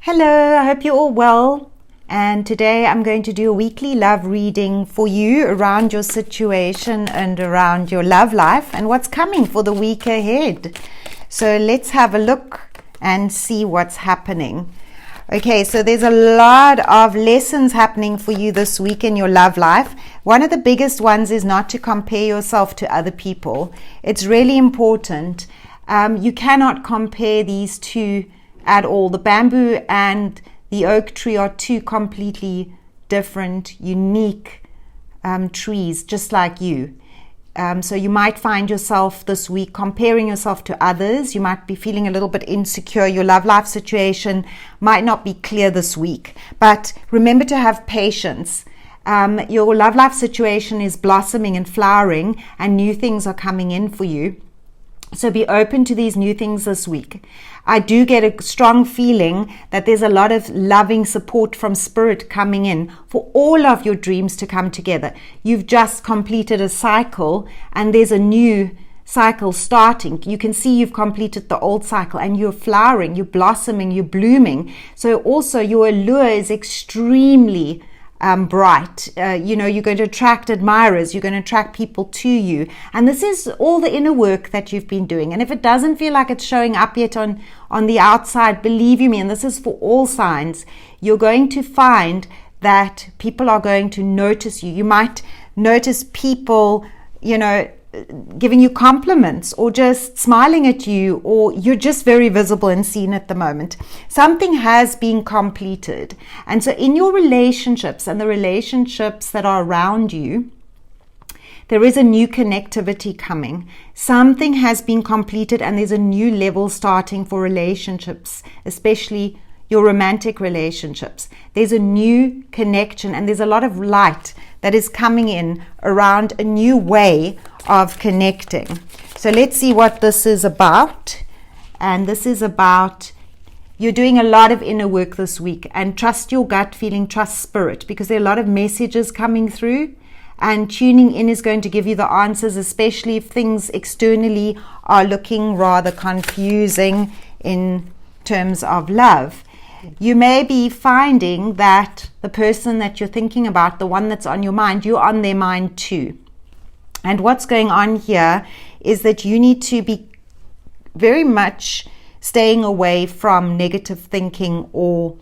Hello, I hope you're all well. And today I'm going to do a weekly love reading for you around your situation and around your love life and what's coming for the week ahead. So let's have a look and see what's happening. Okay, so there's a lot of lessons happening for you this week in your love life. One of the biggest ones is not to compare yourself to other people. It's really important. You cannot compare these two at all. The bamboo and the oak tree are two completely different, unique trees, just like you. So you might find yourself this week comparing yourself to others. You might be feeling a little bit insecure. Your love life situation might not be clear this week. But remember to have patience. Your love life situation is blossoming and flowering, and new things are coming in for you. So be open to these new things this week. I do get a strong feeling that there's a lot of loving support from Spirit coming in for all of your dreams to come together. You've just completed a cycle and there's a new cycle starting. You can see you've completed the old cycle and you're flowering, you're blossoming, you're blooming. So also your allure is extremely bright. You're going to attract admirers, you're going to attract people to you, and this is all the inner work that you've been doing. And if it doesn't feel like it's showing up yet on the outside, believe you me, and this is for all signs, you're going to find that people are going to notice you. You might notice people giving you compliments or just smiling at you, or you're just very visible and seen at the moment. Something has been completed. And so in your relationships and the relationships that are around you, there is a new connectivity coming. Something has been completed and there's a new level starting for relationships, especially your romantic relationships. There's a new connection and there's a lot of light that is coming in around a new way of connecting. So let's see what this is about. And this is about you're doing a lot of inner work this week, and trust your gut feeling, trust Spirit, because there are a lot of messages coming through, and tuning in is going to give you the answers, especially if things externally are looking rather confusing in terms of love. You may be finding that the person that you're thinking about, the one that's on your mind, you're on their mind too. And what's going on here is that you need to be very much staying away from negative thinking or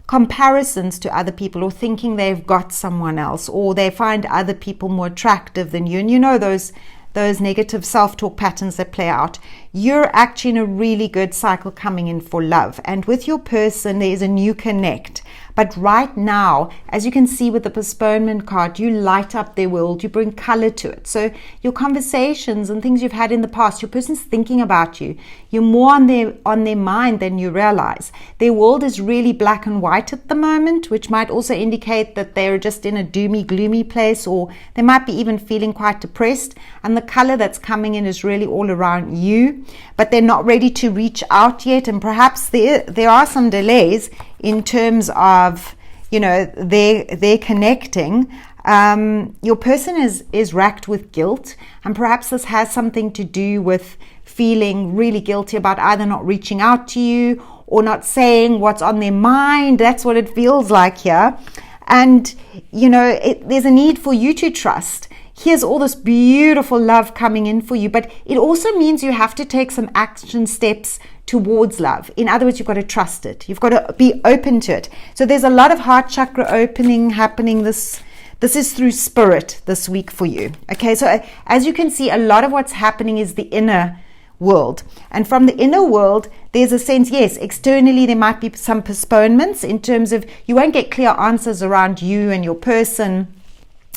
comparisons to other people, or thinking they've got someone else, or they find other people more attractive than you. And you know those negative self-talk patterns that play out. You're actually in a really good cycle coming in for love. And with your person, there is a new connect. But right now, as you can see with the postponement card, you light up their world, you bring color to it. So your conversations and things you've had in the past, your person's thinking about you. You're more on their mind than you realize. Their world is really black and white at the moment, which might also indicate that they're just in a doomy, gloomy place, or they might be even feeling quite depressed. And the color that's coming in is really all around you, but they're not ready to reach out yet. And perhaps there are some delays in terms of, they're connecting. Your person is racked with guilt, and perhaps this has something to do with feeling really guilty about either not reaching out to you or not saying what's on their mind. That's what it feels like here. And, there's a need for you to trust. Here's all this beautiful love coming in for you, but it also means you have to take some action steps towards love. In other words, you've got to trust it. You've got to be open to it. So there's a lot of heart chakra opening happening. This is through Spirit this week for you. Okay, so as you can see, a lot of what's happening is the inner world. And from the inner world, there's a sense, yes, externally there might be some postponements in terms of you won't get clear answers around you and your person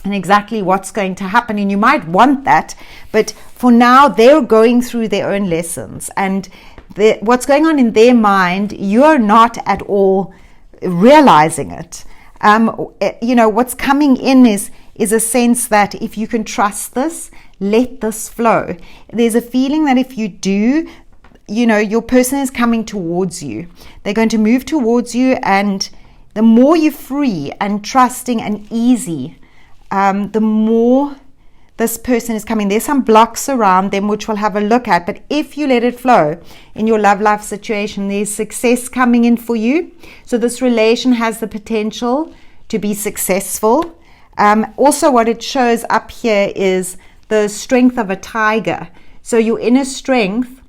and exactly what's going to happen. And you might want that, but for now, they're going through their own lessons. And what's going on in their mind, you're not at all realizing it. What's coming in is a sense that if you can trust this, let this flow. There's a feeling that if you do, your person is coming towards you. They're going to move towards you, and the more you're free and trusting and easy, the more this person is coming. There's some blocks around them which we'll have a look at, but if you let it flow in your love life situation, there's success coming in for you. So this relation has the potential to be successful. Also what it shows up here is the strength of a tiger. So your inner strength,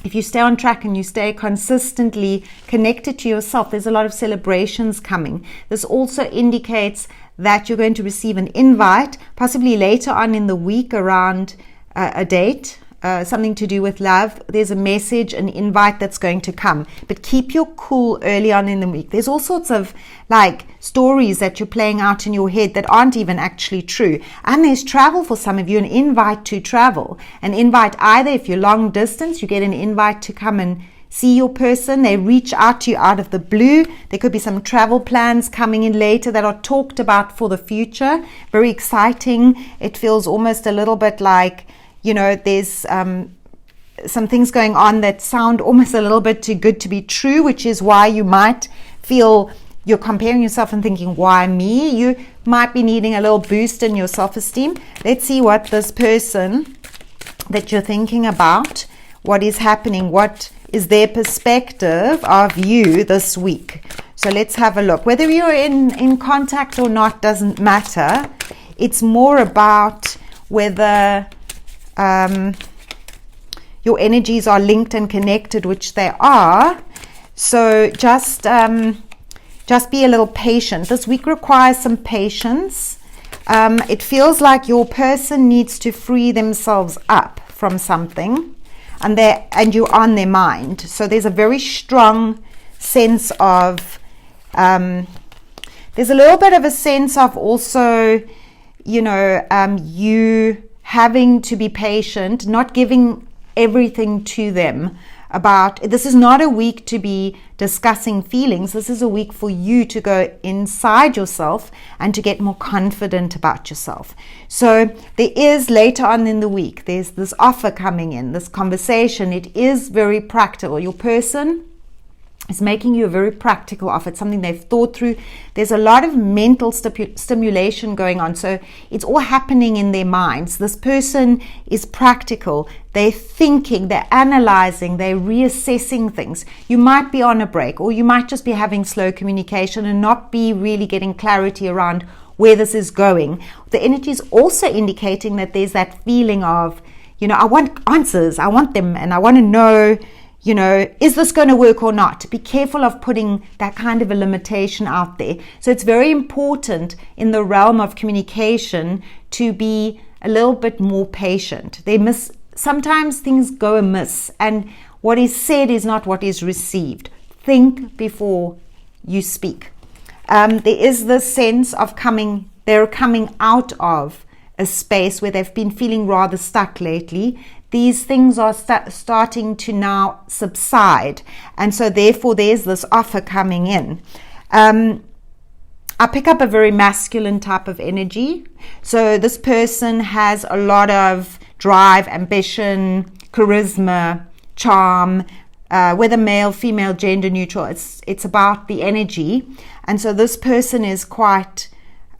if you stay on track and you stay consistently connected to yourself, there's a lot of celebrations coming. This also indicates that you're going to receive an invite, possibly later on in the week around a date, something to do with love. There's a message, an invite that's going to come. But keep your cool early on in the week. There's all sorts of like stories that you're playing out in your head that aren't even actually true. And there's travel for some of you, an invite to travel. An invite either if you're long distance, you get an invite to come and see your person. They reach out to you out of the blue. There could be some travel plans coming in later that are talked about for the future. Very exciting. It feels almost a little bit like, you know, there's some things going on that sound almost a little bit too good to be true, which is why you might feel you're comparing yourself and thinking, why me? You might be needing a little boost in your self-esteem. Let's see what this person that you're thinking about, what is happening, what is their perspective of you this week. So let's have a look. Whether you're in contact or not doesn't matter. It's more about whether your energies are linked and connected, which they are. So just be a little patient. This week requires some patience. It feels like your person needs to free themselves up from something, and you're on their mind. So there's a very strong sense of there's a little bit of a sense of also, you know, you having to be patient, not giving everything to them. About this is not a week to be discussing feelings. This is a week for you to go inside yourself and to get more confident about yourself. So there is later on in the week, there's this offer coming in, this conversation. It is very practical. Your person is making you a very practical offer. It's something they've thought through. There's a lot of mental stimulation going on. So it's all happening in their minds. This person is practical. They're thinking, they're analyzing, they're reassessing things. You might be on a break, or you might just be having slow communication and not be really getting clarity around where this is going. The energy is also indicating that there's that feeling of, you know, I want answers. I want them, and I want to know, you know, is this going to work or not? Be careful of putting that kind of a limitation out there. So it's very important in the realm of communication to be a little bit more patient. Sometimes things go amiss, and what is said is not what is received. Think before you speak. There is this sense of they're coming out of a space where they've been feeling rather stuck lately. These things are starting to now subside, and so therefore there's this offer coming in. I pick up a very masculine type of energy. So this person has a lot of drive, ambition, charisma, charm, whether male, female, gender neutral. It's about the energy, and so this person is quite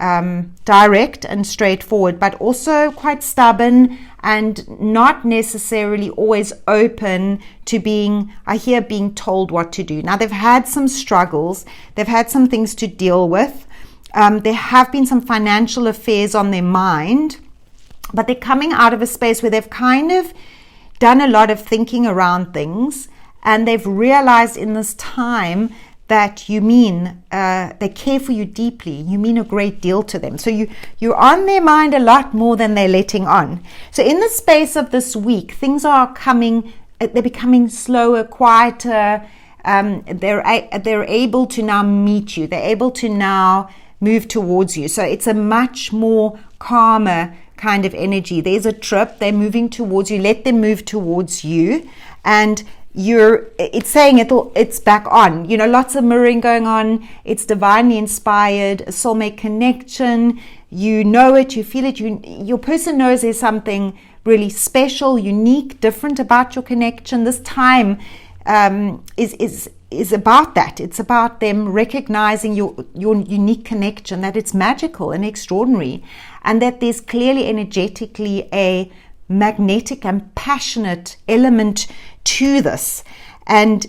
direct and straightforward, but also quite stubborn and not necessarily always open to being told what to do. Now, they've had some struggles, they've had some things to deal with, there have been some financial affairs on their mind, but they're coming out of a space where they've kind of done a lot of thinking around things, and they've realized in this time that they care for you deeply. You mean a great deal to them. So you're on their mind a lot more than they're letting on. So in the space of this week, things are they're becoming slower, quieter. They're able to now meet you. They're able to now move towards you. So it's a much more calmer kind of energy. There's a trip. They're moving towards you. Let them move towards you. And it's saying it's back on, you know, lots of mirroring going on. It's divinely inspired, a soulmate connection. You know it, you feel it, your person knows there's something really special, unique, different about your connection. This time is is about that. It's about them recognizing your unique connection, that it's magical and extraordinary, and that there's clearly energetically a magnetic and passionate element to this. And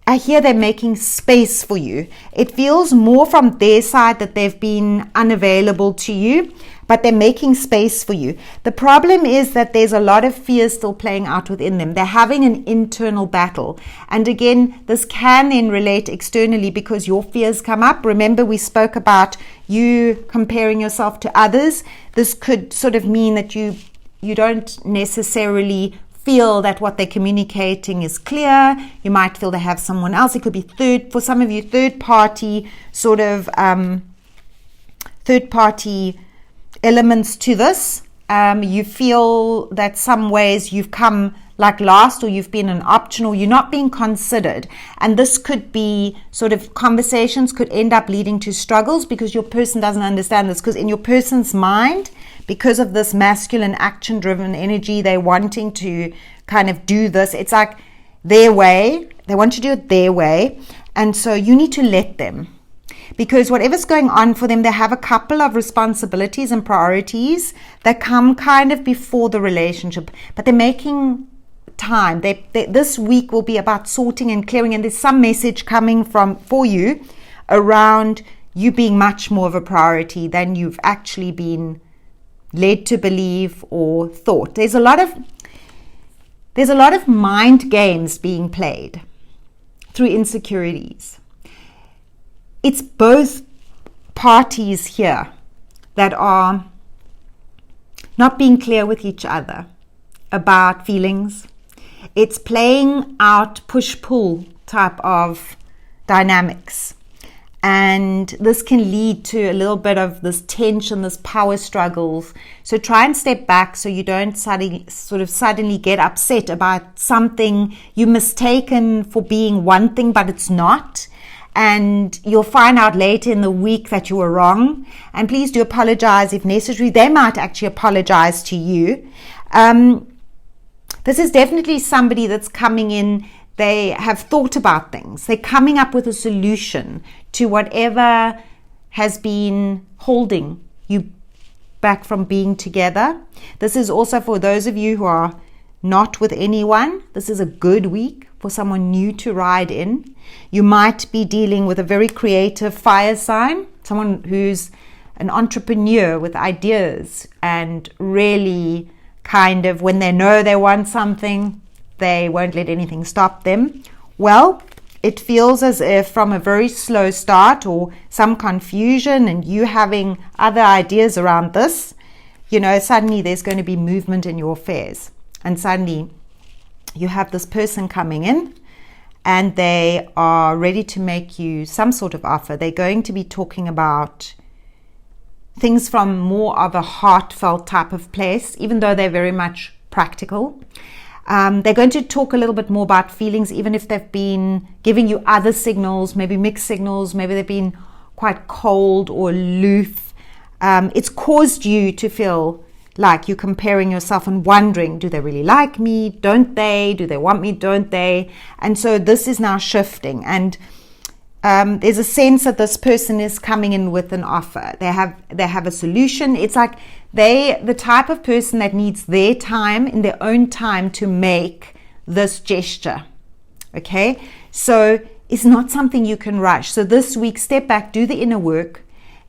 I hear they're making space for you. It feels more from their side that they've been unavailable to you, but they're making space for you. The problem is that there's a lot of fear still playing out within them. They're having an internal battle. And again, this can then relate externally because your fears come up. Remember, we spoke about you comparing yourself to others. This could sort of mean that you don't necessarily feel that what they're communicating is clear. You might feel they have someone else. It could be for some of you, third party elements to this. You feel that some ways you've come like last, or you've been an option, or you're not being considered. And this could be sort of conversations could end up leading to struggles because your person doesn't understand this. Because in your person's mind, because of this masculine action-driven energy, they're wanting to kind of do this. It's like their way. They want to do it their way. And so you need to let them. Because whatever's going on for them, they have a couple of responsibilities and priorities that come kind of before the relationship. But they're making time. This week will be about sorting and clearing. And there's some message coming for you around you being much more of a priority than you've actually been led to believe or thought. There's a lot of mind games being played through insecurities. It's both parties here that are not being clear with each other about feelings. It's playing out push-pull type of dynamics. And this can lead to a little bit of this tension, this power struggles. So try and step back so you don't suddenly get upset about something you mistaken for being one thing, but it's not. And you'll find out later in the week that you were wrong. And please do apologize if necessary. They might actually apologize to you. This is definitely somebody that's coming in. They have thought about things. They're coming up with a solution to whatever has been holding you back from being together. This is also for those of you who are not with anyone. This is a good week for someone new to ride in. You might be dealing with a very creative fire sign, someone who's an entrepreneur with ideas and really kind of when they know they want something, they won't let anything stop them. Well, it feels as if from a very slow start or some confusion and you having other ideas around this, suddenly there's going to be movement in your affairs. And suddenly you have this person coming in and they are ready to make you some sort of offer. They're going to be talking about things from more of a heartfelt type of place, even though they're very much practical. They're going to talk a little bit more about feelings, even if they've been giving you other signals, maybe mixed signals, maybe they've been quite cold or aloof. It's caused you to feel like you're comparing yourself and wondering, do they really like me? Don't they? Do they want me? Don't they? And so this is now shifting. And there's a sense that this person is coming in with an offer. They have a solution. It's like the type of person that needs their time in their own time to make this gesture. Okay? So it's not something you can rush. So this week, step back, do the inner work.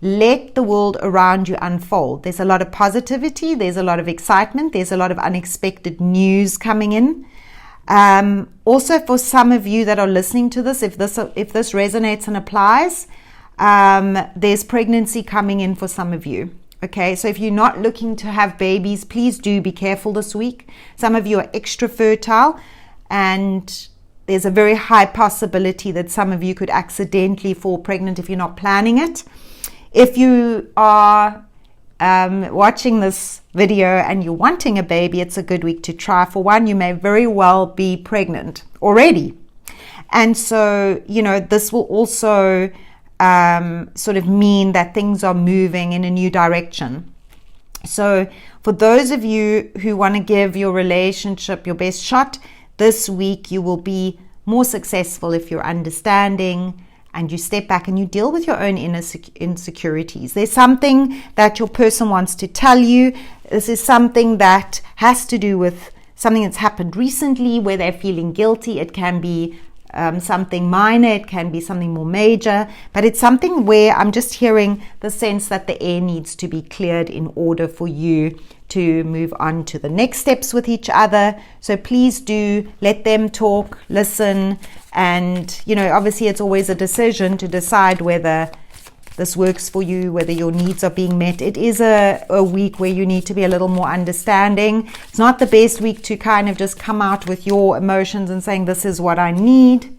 Let the world around you unfold. There's a lot of positivity. There's a lot of excitement. There's a lot of unexpected news coming in. Also, for some of you that are listening to this, if this resonates and applies, there's pregnancy coming in for some of you. Okay, so if you're not looking to have babies, please do be careful this week. Some of you are extra fertile, and there's a very high possibility that some of you could accidentally fall pregnant if you're not planning it. If you are watching this video and you're wanting a baby, it's a good week to try. For one, you may very well be pregnant already. And so, this will also sort of mean that things are moving in a new direction. So for those of you who want to give your relationship your best shot, this week you will be more successful if you're understanding and you step back and you deal with your own inner insecurities. There's something that your person wants to tell you. This is something that has to do with something that's happened recently where they're feeling guilty. It can be something minor, it can be something more major, but it's something where I'm just hearing the sense that the air needs to be cleared in order for you to move on to the next steps with each other. So please do let them talk, listen, and obviously it's always a decision to decide whether this works for you, whether your needs are being met. It is a week where you need to be a little more understanding. It's not the best week to kind of just come out with your emotions and saying, this is what I need.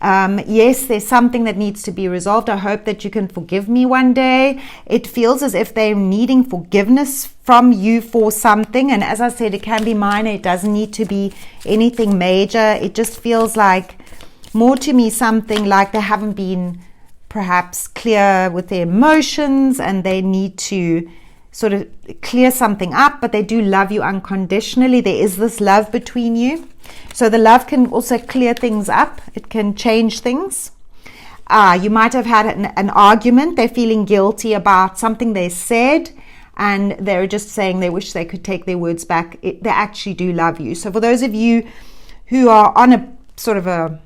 Yes, there's something that needs to be resolved. I hope that you can forgive me one day. It feels as if they're needing forgiveness from you for something. And as I said, it can be minor. It doesn't need to be anything major. It just feels like more to me something like they haven't been perhaps clear with their emotions and they need to sort of clear something up, but they do love you unconditionally. There is this love between you. So the love can also clear things up. It can change things. You might have had an argument. They're feeling guilty about something they said and they're just saying they wish they could take their words back. They actually do love you. So for those of you who are on a sort of a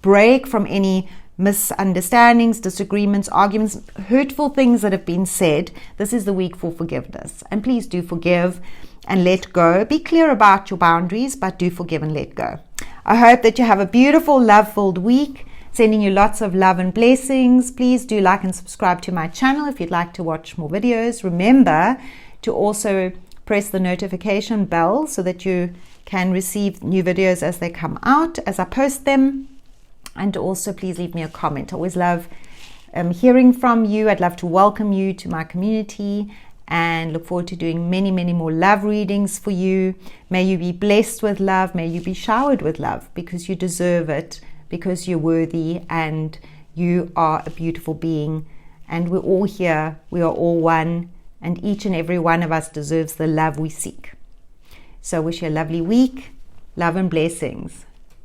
break from any misunderstandings, disagreements, arguments, hurtful things that have been said, this is the week for forgiveness. And please do forgive and let go. Be clear about your boundaries, but do forgive and let go. I hope that you have a beautiful, love-filled week. Sending you lots of love and blessings. Please do like and subscribe to my channel if you'd like to watch more videos. Remember to also press the notification bell so that you can receive new videos as they come out, as I post them. And also please leave me a comment. I always love hearing from you. I'd love to welcome you to my community and look forward to doing many, many more love readings for you. May you be blessed with love. May you be showered with love because you deserve it, because you're worthy and you are a beautiful being. And we're all here. We are all one. And each and every one of us deserves the love we seek. So I wish you a lovely week. Love and blessings.